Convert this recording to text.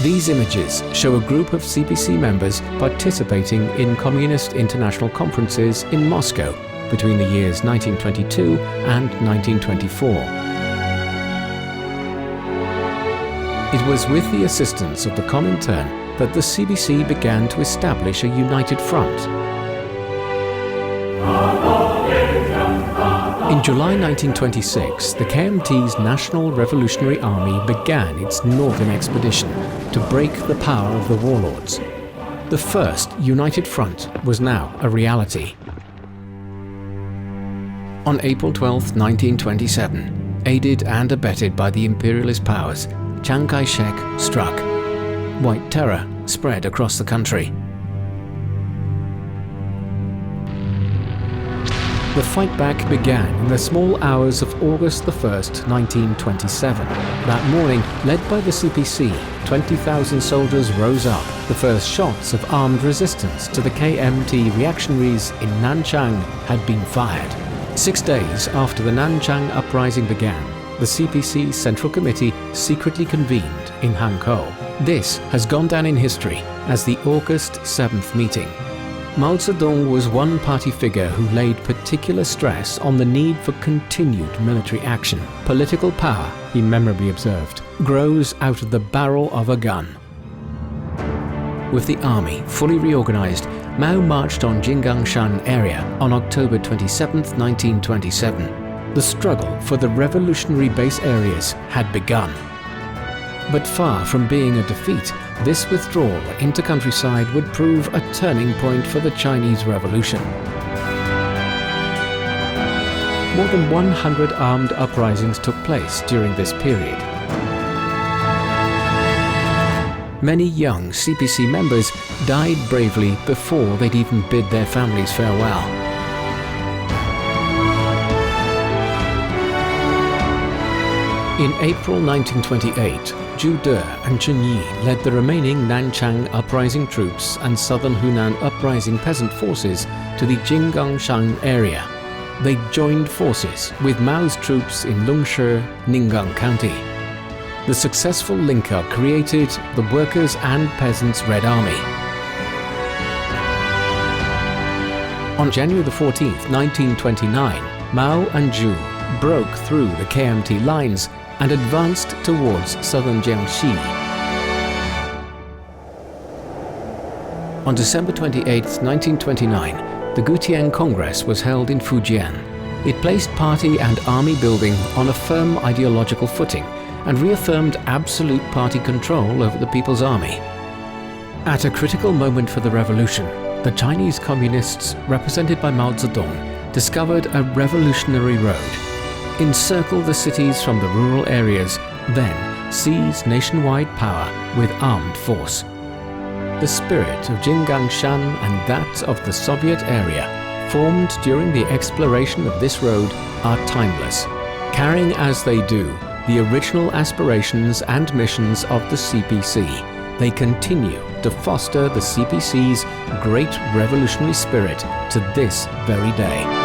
These images show a group of CPC members participating in communist international conferences in Moscow between the years 1922 and 1924. It was with the assistance of the Comintern that the CPC began to establish a united front. In July 1926, the KMT's National Revolutionary Army began its northern expedition to break the power of the warlords. The first united front was now a reality. On April 12, 1927, aided and abetted by the imperialist powers, Chiang Kai-shek struck. White terror spread across the country. The fight back began in the small hours of August 1st, 1927. That morning, led by the CPC, 20,000 soldiers rose up. The first shots of armed resistance to the KMT reactionaries in Nanchang had been fired. 6 days after the Nanchang Uprising began, the CPC Central Committee secretly convened in Hankou. This has gone down in history as the August 7th meeting. Mao Zedong was one party figure who laid particular stress on the need for continued military action. Political power, he memorably observed, grows out of the barrel of a gun. With the army fully reorganized, Mao marched on Jinggangshan area on October 27, 1927. The struggle for the revolutionary base areas had begun. But far from being a defeat, this withdrawal into countryside would prove a turning point for the Chinese Revolution. More than 100 armed uprisings took place during this period. Many young CPC members died bravely before they'd even bid their families farewell. In April 1928, Zhu De and Chen Yi led the remaining Nanchang uprising troops and southern Hunan uprising peasant forces to the Jinggangshan area. They joined forces with Mao's troops in Lungshi, Ninggang County. The successful link-up created the Workers' and Peasants' Red Army. On January 14, 1929, Mao and Zhu broke through the KMT lines and advanced towards southern Jiangxi. On December 28, 1929, the Gutian Congress was held in Fujian. It placed party and army building on a firm ideological footing and reaffirmed absolute party control over the People's Army. At a critical moment for the revolution, the Chinese Communists, represented by Mao Zedong, discovered a revolutionary road. Encircle the cities from the rural areas, then seize nationwide power with armed force. The spirit of Jinggangshan and that of the Soviet area, formed during the exploration of this road, are timeless, carrying as they do the original aspirations and missions of the CPC. They continue to foster the CPC's great revolutionary spirit to this very day.